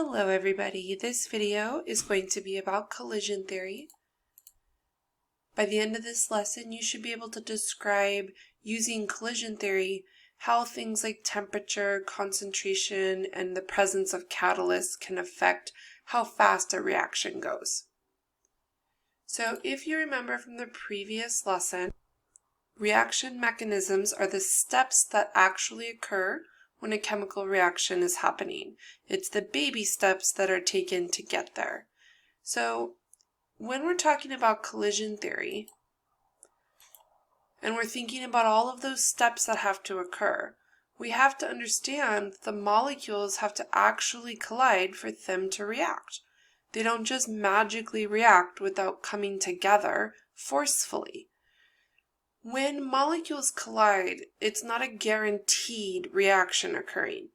Hello everybody, this video is going to be about collision theory. By the end of this lesson, you should be able to describe, using collision theory, how things like temperature, concentration, and the presence of catalysts can affect how fast a reaction goes. So if you remember from the previous lesson, reaction mechanisms are the steps that actually occur when a chemical reaction is happening. It's the baby steps that are taken to get there. So when we're talking about collision theory, and we're thinking about all of those steps that have to occur, we have to understand the molecules have to actually collide for them to react. They don't just magically react without coming together forcefully. When molecules collide, it's not a guaranteed reaction occurring.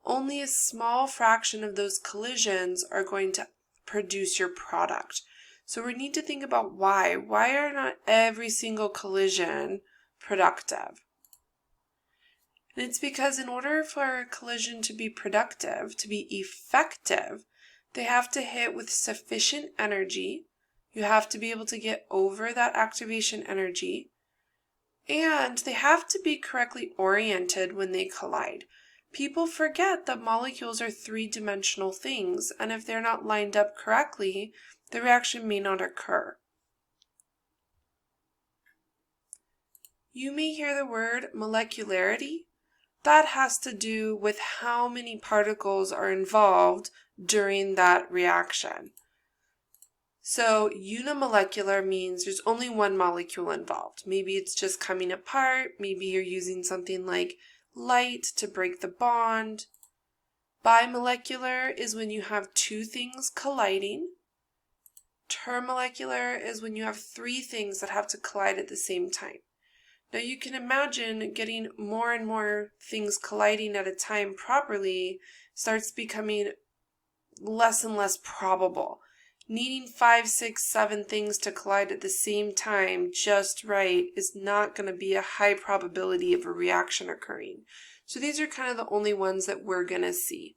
Only a small fraction of those collisions are going to produce your product. So we need to think about why. Why are not every single collision productive? And it's because in order for a collision to be productive, to be effective, they have to hit with sufficient energy. You have to be able to get over that activation energy. And they have to be correctly oriented when they collide. People forget that molecules are three-dimensional things, and if they're not lined up correctly, the reaction may not occur. You may hear the word molecularity. That has to do with how many particles are involved during that reaction. So unimolecular means there's only one molecule involved. Maybe it's just coming apart. Maybe you're using something like light to break the bond. Bimolecular is when you have two things colliding. Termolecular is when you have three things that have to collide at the same time. Now you can imagine getting more and more things colliding at a time properly starts becoming less and less probable. Needing 5, 6, 7 things to collide at the same time just right is not going to be a high probability of a reaction occurring. So these are kind of the only ones that we're going to see.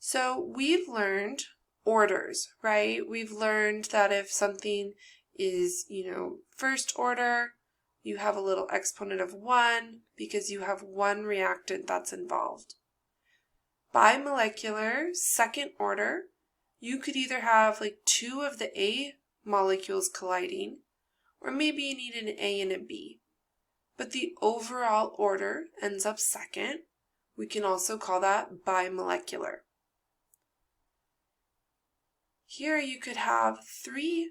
So we've learned orders, right? We've learned that if something is, first order, you have a little exponent of 1 because you have one reactant that's involved. Bimolecular, second order, you could either have like two of the A molecules colliding, or maybe you need an A and a B. But the overall order ends up second. We can also call that bimolecular. Here you could have three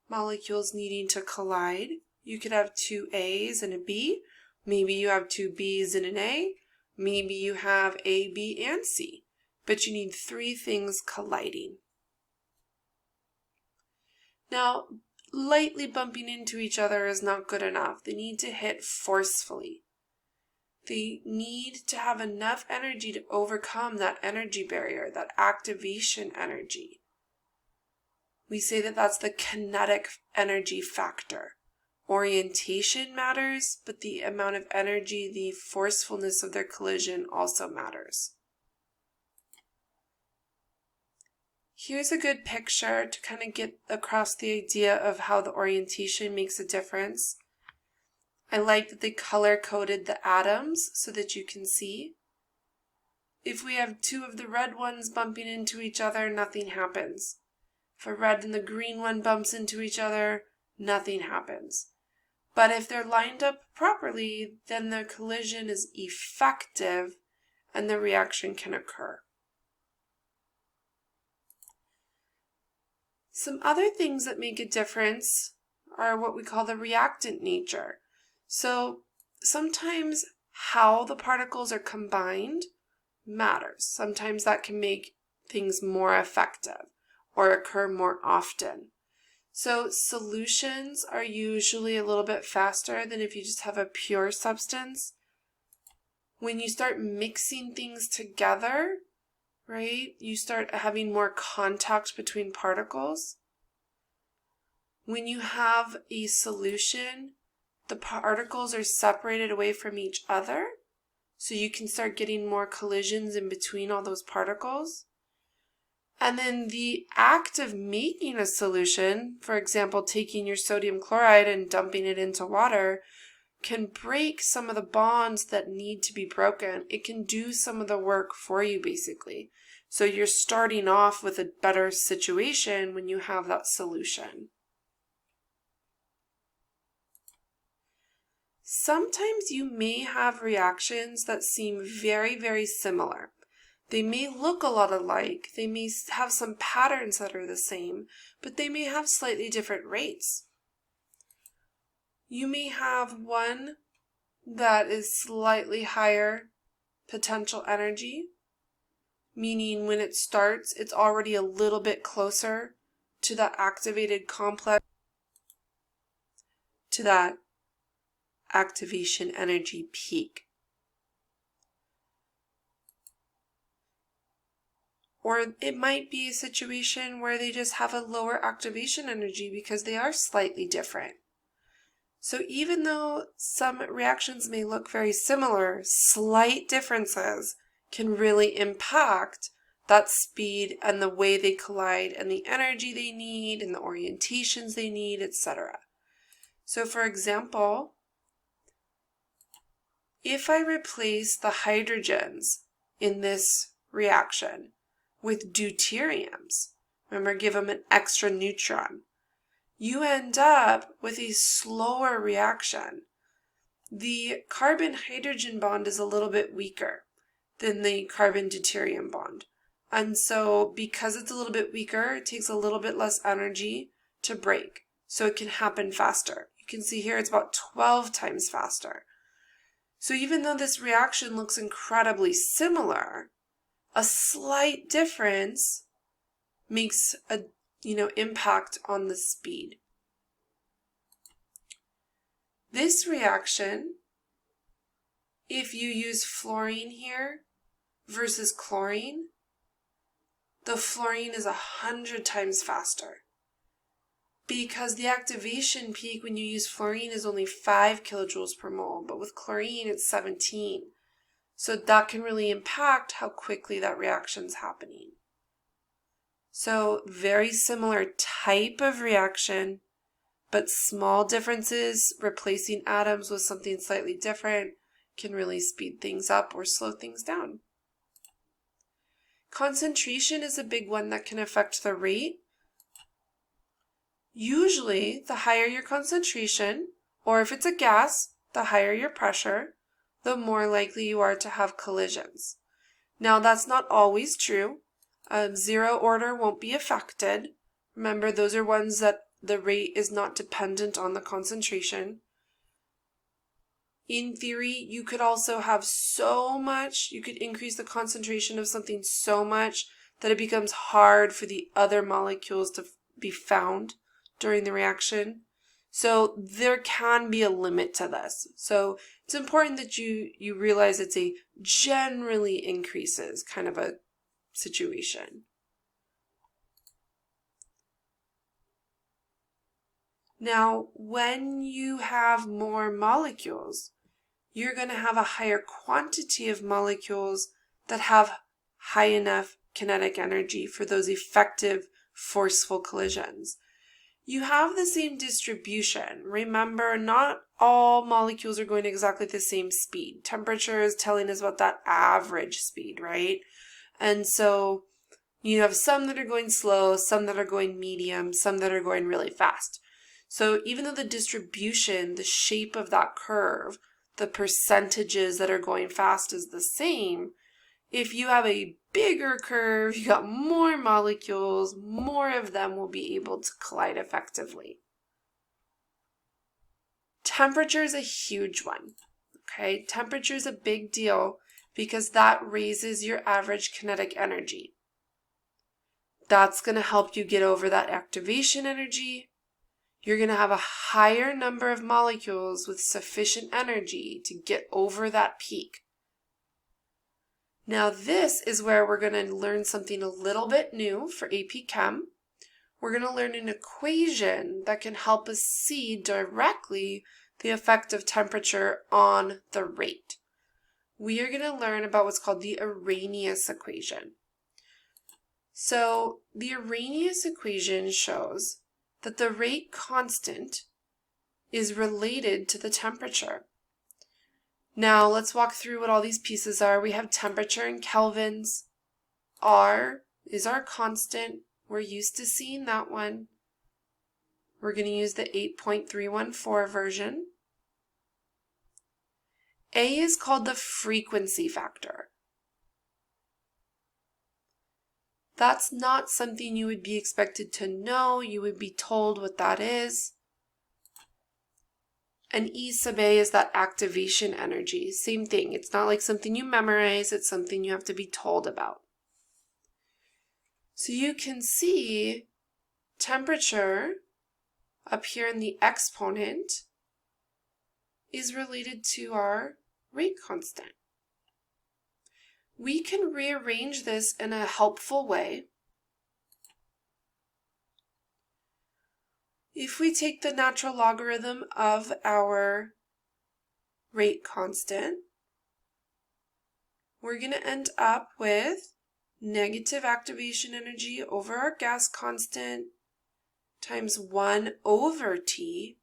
molecules needing to collide. You could have two A's and a B. Maybe you have two B's and an A. Maybe you have A, B, and C, but you need three things colliding. Now, lightly bumping into each other is not good enough. They need to hit forcefully. They need to have enough energy to overcome that energy barrier, that activation energy. We say that that's the kinetic energy factor. Orientation matters, but the amount of energy, the forcefulness of their collision also matters. Here's a good picture to kind of get across the idea of how the orientation makes a difference. I like that they color-coded the atoms so that you can see. If we have two of the red ones bumping into each other, nothing happens. If a red and the green one bumps into each other, nothing happens. But if they're lined up properly, then the collision is effective and the reaction can occur. Some other things that make a difference are what we call the reactant nature. So sometimes how the particles are combined matters. Sometimes that can make things more effective or occur more often. So solutions are usually a little bit faster than if you just have a pure substance. When you start mixing things together, right, you start having more contact between particles. When you have a solution, the particles are separated away from each other, so you can start getting more collisions in between all those particles. And then the act of making a solution, for example, taking your sodium chloride and dumping it into water, can break some of the bonds that need to be broken. It can do some of the work for you, basically. So you're starting off with a better situation when you have that solution. Sometimes you may have reactions that seem very, very similar. They may look a lot alike, they may have some patterns that are the same, but they may have slightly different rates. You may have one that is slightly higher potential energy, meaning when it starts, it's already a little bit closer to that activated complex, to that activation energy peak. Or it might be a situation where they just have a lower activation energy because they are slightly different. So even though some reactions may look very similar, slight differences can really impact that speed and the way they collide and the energy they need and the orientations they need, etc. So for example, if I replace the hydrogens in this reaction with deuteriums, remember, give them an extra neutron, you end up with a slower reaction. The carbon-hydrogen bond is a little bit weaker than the carbon-deuterium bond. And so because it's a little bit weaker, it takes a little bit less energy to break. So it can happen faster. You can see here it's about 12 times faster. So even though this reaction looks incredibly similar, a slight difference makes a impact on the speed. This reaction, if you use fluorine here versus chlorine, the fluorine is 100 times faster because the activation peak when you use fluorine is only 5 kilojoules per mole, but with chlorine it's 17. So that can really impact how quickly that reaction's happening. So very similar type of reaction, but small differences, replacing atoms with something slightly different, can really speed things up or slow things down. Concentration is a big one that can affect the rate. Usually, the higher your concentration, or if it's a gas, the higher your pressure, the more likely you are to have collisions. Now, that's not always true. Zero order won't be affected. Remember, those are ones that the rate is not dependent on the concentration. In theory, you could also have so much, you could increase the concentration of something so much that it becomes hard for the other molecules to be found during the reaction. So there can be a limit to this. So it's important that you realize it's a generally increases kind of a situation. Now, when you have more molecules, you're going to have a higher quantity of molecules that have high enough kinetic energy for those effective, forceful collisions. You have the same distribution. Remember, not all molecules are going exactly the same speed. Temperature is telling us about that average speed, right? And so you have some that are going slow, some that are going medium, some that are going really fast. So even though the distribution, the shape of that curve, the percentages that are going fast is the same, if you have a bigger curve, you got more molecules, more of them will be able to collide effectively. Temperature is a huge one. Okay, temperature is a big deal because that raises your average kinetic energy. That's going to help you get over that activation energy. You're going to have a higher number of molecules with sufficient energy to get over that peak. Now this is where we're going to learn something a little bit new for AP Chem. We're going to learn an equation that can help us see directly the effect of temperature on the rate. we are going to learn about what's called the Arrhenius equation. So the Arrhenius equation shows that the rate constant is related to the temperature. Now let's walk through what all these pieces are. We have temperature in kelvins. R is our constant. We're used to seeing that one. We're going to use the 8.314 version. A is called the frequency factor. That's not something you would be expected to know. You would be told what that is. And E sub A is that activation energy. Same thing. It's not like something you memorize. It's something you have to be told about. So you can see temperature up here in the exponent is related to our rate constant. We can rearrange this in a helpful way. If we take the natural logarithm of our rate constant, we're going to end up with negative activation energy over our gas constant times 1 over T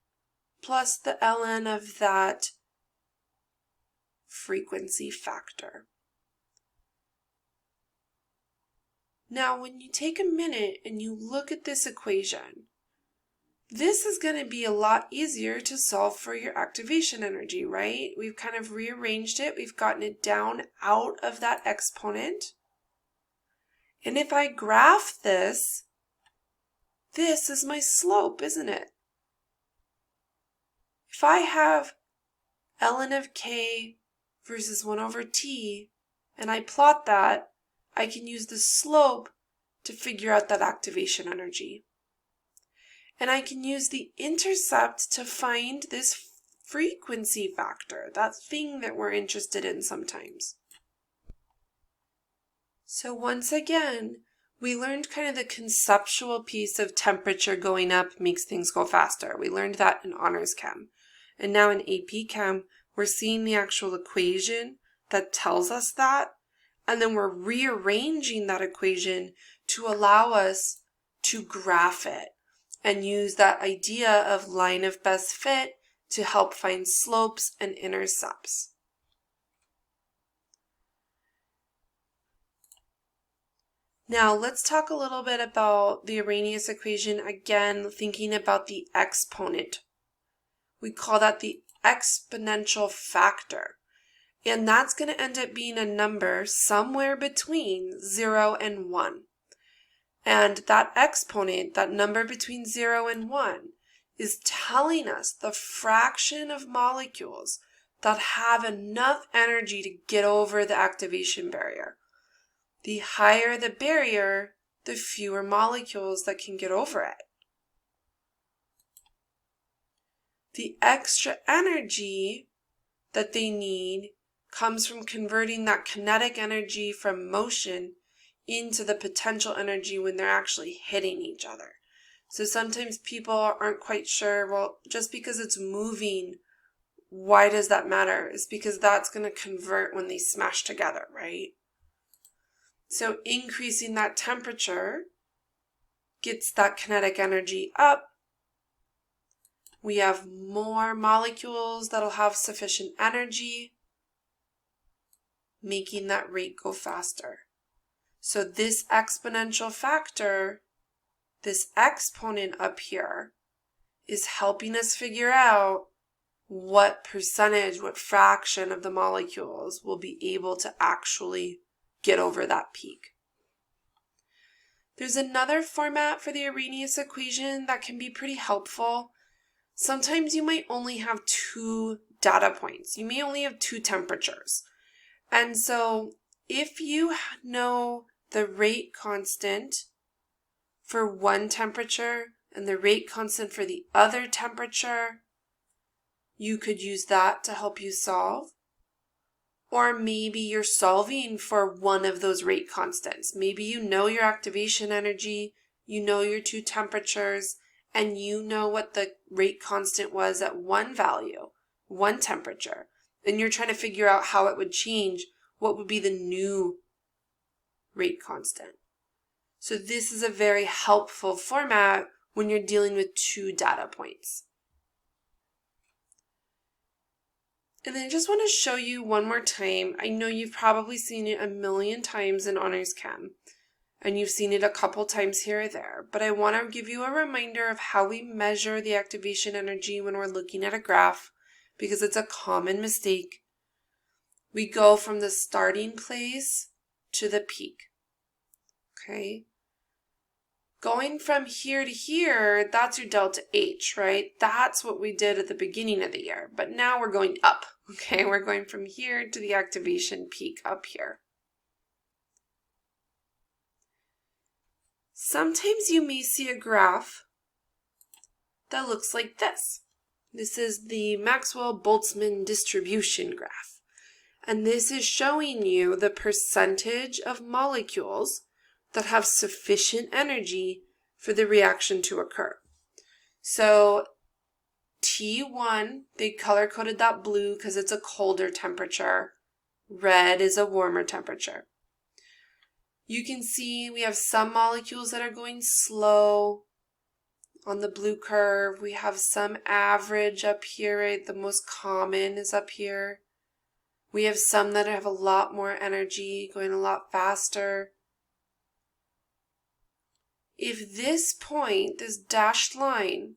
plus the ln of that frequency factor. Now, when you take a minute and you look at this equation, this is going to be a lot easier to solve for your activation energy, right? We've kind of rearranged it. We've gotten it down out of that exponent. And if I graph this, this is my slope, isn't it? If I have ln of k versus 1 over t, and I plot that, I can use the slope to figure out that activation energy. And I can use the intercept to find this frequency factor, that thing that we're interested in sometimes. So once again, we learned kind of the conceptual piece of temperature going up makes things go faster. We learned that in Honors Chem. And now in AP Chem, we're seeing the actual equation that tells us that. And then we're rearranging that equation to allow us to graph it and use that idea of line of best fit to help find slopes and intercepts. Now let's talk a little bit about the Arrhenius equation, again thinking about the exponent. We call that the exponential factor. And that's going to end up being a number somewhere between 0 and 1. And that exponent, that number between 0 and 1, is telling us the fraction of molecules that have enough energy to get over the activation barrier. The higher the barrier, the fewer molecules that can get over it. The extra energy that they need comes from converting that kinetic energy from motion into the potential energy when they're actually hitting each other. So sometimes people aren't quite sure, well, just because it's moving, why does that matter? It's because that's going to convert when they smash together, right? So increasing that temperature gets that kinetic energy up. We have more molecules that'll have sufficient energy, making that rate go faster. So this exponential factor, this exponent up here, is helping us figure out what percentage, what fraction of the molecules will be able to actually get over that peak. There's another format for the Arrhenius equation that can be pretty helpful. Sometimes you might only have 2 data points. You may only have 2 temperatures. And so if you know the rate constant for one temperature and the rate constant for the other temperature, you could use that to help you solve. Or maybe you're solving for one of those rate constants. Maybe you know your activation energy, you know your 2 temperatures, and you know what the rate constant was at one value, one temperature. and you're trying to figure out how it would change, what would be the new rate constant. So this is a very helpful format when you're dealing with two data points. And then I just want to show you one more time. I know you've probably seen it a million times in Honors Chem, and you've seen it a couple times here or there, but I want to give you a reminder of how we measure the activation energy when we're looking at a graph, because it's a common mistake. We go from the starting place to the peak, okay? Going from here to here, that's your delta H, right? That's what we did at the beginning of the year, but now we're going up, okay? We're going from here to the activation peak up here. Sometimes you may see a graph that looks like this. This is the Maxwell-Boltzmann distribution graph. And this is showing you the percentage of molecules that have sufficient energy for the reaction to occur. So T1, they color-coded that blue because it's a colder temperature. Red is a warmer temperature. You can see we have some molecules that are going slow on the blue curve. We have some average up here, right? The most common is up here. We have some that have a lot more energy, going a lot faster. If this point, this dashed line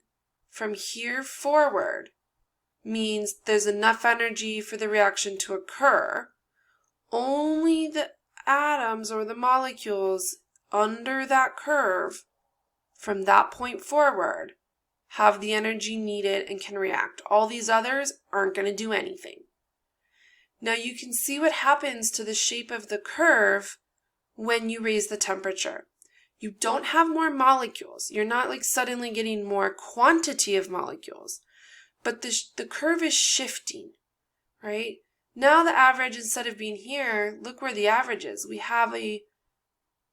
from here forward, means there's enough energy for the reaction to occur, only the atoms or the molecules under that curve from that point forward have the energy needed and can react. All these others aren't going to do anything. Now you can see what happens to the shape of the curve when you raise the temperature. You don't have more molecules. You're not like suddenly getting more quantity of molecules, but the curve is shifting, right? Now the average, instead of being here, look where the average is. We have a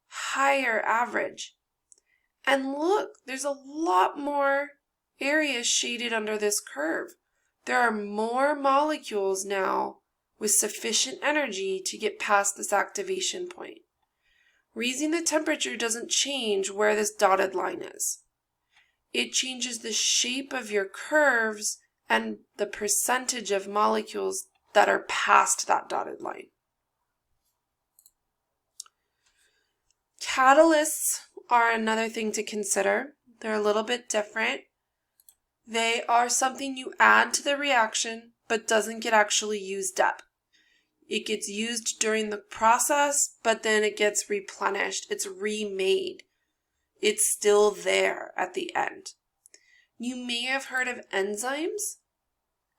higher average. And look, there's a lot more area shaded under this curve. There are more molecules now with sufficient energy to get past this activation point. Raising the temperature doesn't change where this dotted line is. It changes the shape of your curves and the percentage of molecules that are past that dotted line. Catalysts are another thing to consider. They're a little bit different. They are something you add to the reaction but doesn't get actually used up. It gets used during the process, but then it gets replenished. It's remade. It's still there at the end. You may have heard of enzymes.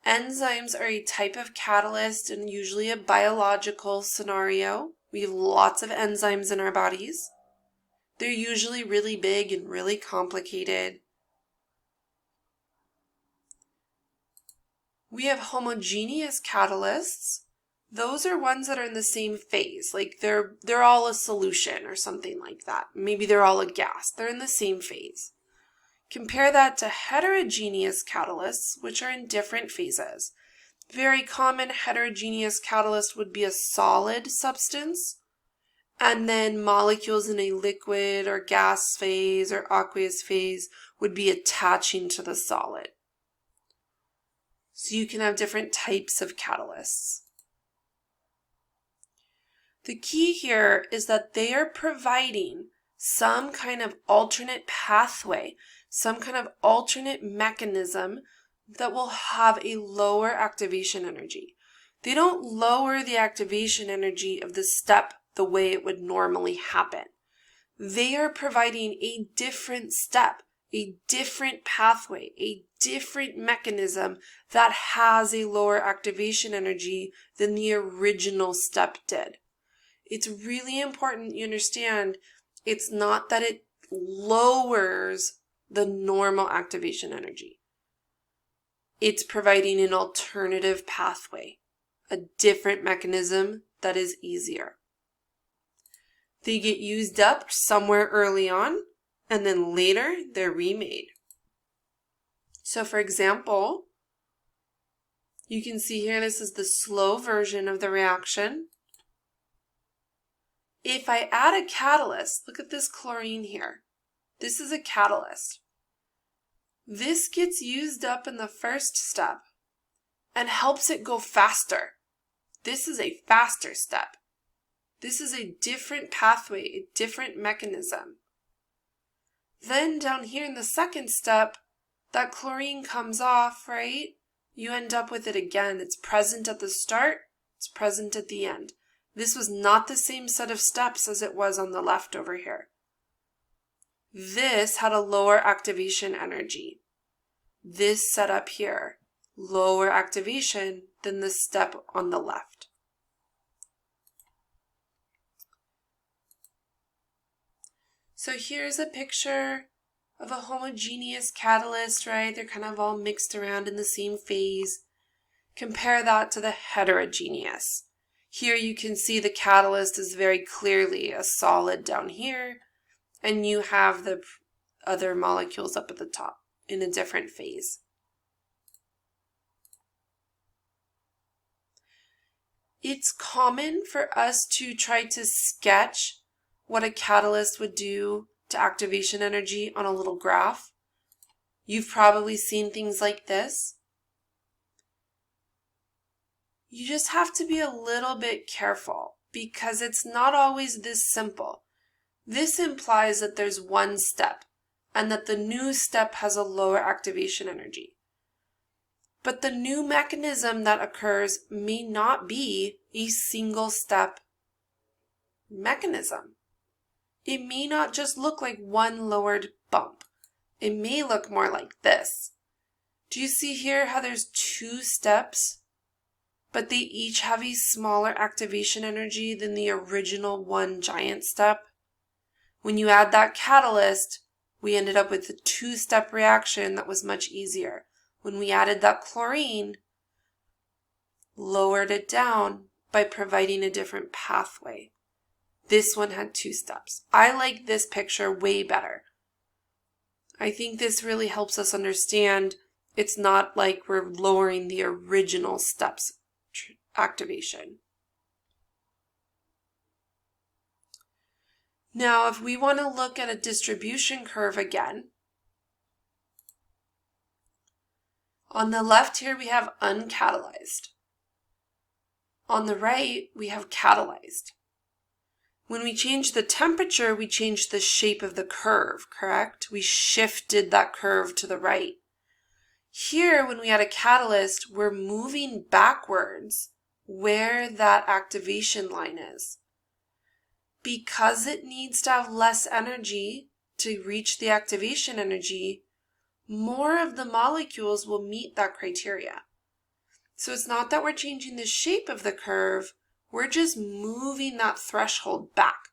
Enzymes are a type of catalyst and usually a biological scenario. We have lots of enzymes in our bodies. They're usually really big and really complicated. We have homogeneous catalysts. Those are ones that are in the same phase, like they're all a solution or something like that. Maybe they're all a gas. They're in the same phase. Compare that to heterogeneous catalysts, which are in different phases. Very common heterogeneous catalyst would be a solid substance, and then molecules in a liquid or gas phase or aqueous phase would be attaching to the solid. So you can have different types of catalysts. The key here is that they are providing some kind of alternate pathway, some kind of alternate mechanism that will have a lower activation energy. They don't lower the activation energy of the step the way it would normally happen. They are providing a different step, a different pathway, a different mechanism that has a lower activation energy than the original step did. It's really important you understand it's not that it lowers the normal activation energy. It's providing an alternative pathway, a different mechanism that is easier. They get used up somewhere early on, and then later they're remade. So for example, You can see here this is the slow version of the reaction. If I add a catalyst, look at this chlorine here. This is a catalyst. This gets used up in the first step and helps it go faster. This is a faster step. This is a different pathway, a different mechanism. Then down here in the second step, that chlorine comes off, right? You end up with it again. It's present at the start, it's present at the end. This was not the same set of steps as it was on the left over here. This had a lower activation energy. This setup here, lower activation than the step on the left. So here's a picture of a homogeneous catalyst, right? They're kind of all mixed around in the same phase. Compare that to the heterogeneous. Here you can see the catalyst is very clearly a solid down here, and you have the other molecules up at the top in a different phase. It's common for us to try to sketch what a catalyst would do to activation energy on a little graph. You've probably seen things like this. You just have to be a little bit careful because it's not always this simple. This implies that there's one step and that the new step has a lower activation energy. But the new mechanism that occurs may not be a single step mechanism. It may not just look like one lowered bump. It may look more like this. Do you see here how there's two steps, but they each have a smaller activation energy than the original one giant step? When you add that catalyst, we ended up with a two-step reaction that was much easier. When we added that chlorine, lowered it down by providing a different pathway. This one had two steps. I like this picture way better. I think this really helps us understand it's not like we're lowering the original steps activation. Now, if we want to look at a distribution curve again, on the left here we have uncatalyzed. On the right we have catalyzed. When we change the temperature, we change the shape of the curve, correct? We shifted that curve to the right. Here, when we add a catalyst, we're moving backwards where that activation line is. Because it needs to have less energy to reach the activation energy, more of the molecules will meet that criteria. So it's not that we're changing the shape of the curve, we're just moving that threshold back.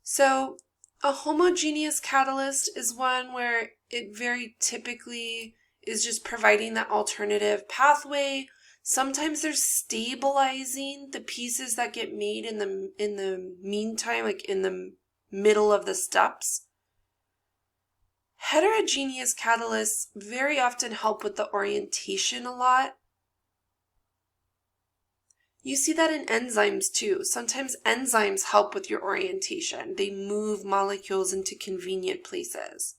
So a homogeneous catalyst is one where it very typically is just providing that alternative pathway. Sometimes they're stabilizing the pieces that get made in the meantime, like in the middle of the steps. Heterogeneous catalysts very often help with the orientation a lot. You see that in enzymes too. Sometimes enzymes help with your orientation. They move molecules into convenient places.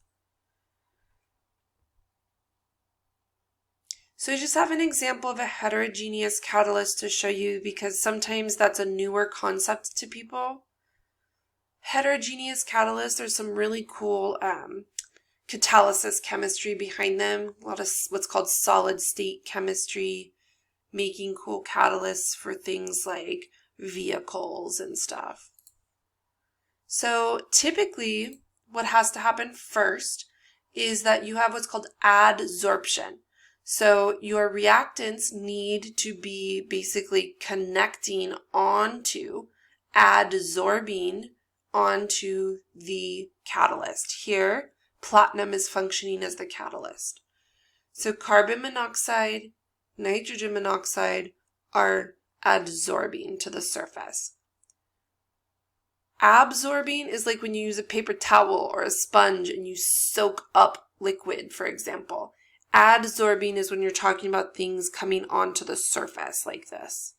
So I just have an example of a heterogeneous catalyst to show you because sometimes that's a newer concept to people. Heterogeneous catalysts, there's some really cool catalysis chemistry behind them. A lot of what's called solid state chemistry, making cool catalysts for things like vehicles and stuff. So typically what has to happen first is that you have what's called adsorption. So your reactants need to be basically connecting onto, adsorbing onto the catalyst. Here, platinum is functioning as the catalyst. So carbon monoxide, nitrogen monoxide are adsorbing to the surface. Absorbing is like when you use a paper towel or a sponge and you soak up liquid, for example. Adsorbing is when you're talking about things coming onto the surface like this.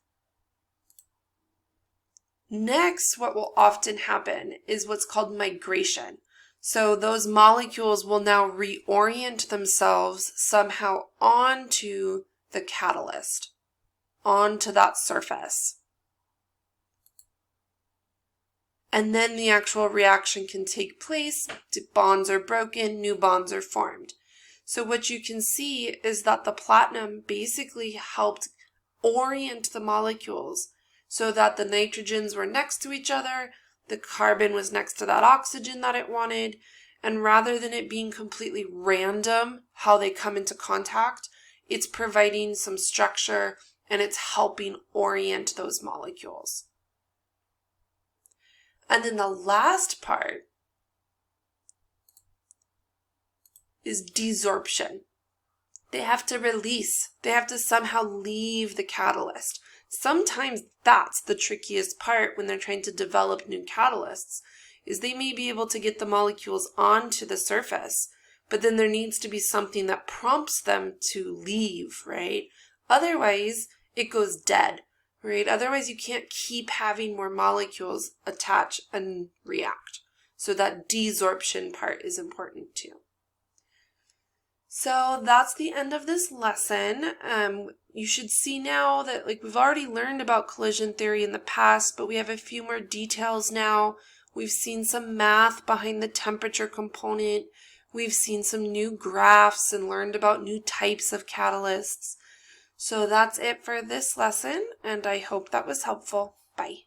Next, what will often happen is what's called migration. So those molecules will now reorient themselves somehow onto the catalyst, onto that surface. And then the actual reaction can take place, bonds are broken, new bonds are formed. So what you can see is that the platinum basically helped orient the molecules so that the nitrogens were next to each other, the carbon was next to that oxygen that it wanted, and rather than it being completely random how they come into contact, it's providing some structure and it's helping orient those molecules. And then the last part is desorption. They have to release. They have to somehow leave the catalyst. Sometimes that's the trickiest part when they're trying to develop new catalysts, is they may be able to get the molecules onto the surface, but then there needs to be something that prompts them to leave, right? Otherwise, it goes dead. Right? Otherwise, you can't keep having more molecules attach and react. So that desorption part is important too. So that's the end of this lesson. You should see now that we've already learned about collision theory in the past, but we have a few more details now. We've seen some math behind the temperature component. We've seen some new graphs and learned about new types of catalysts. So that's it for this lesson, and I hope that was helpful. Bye.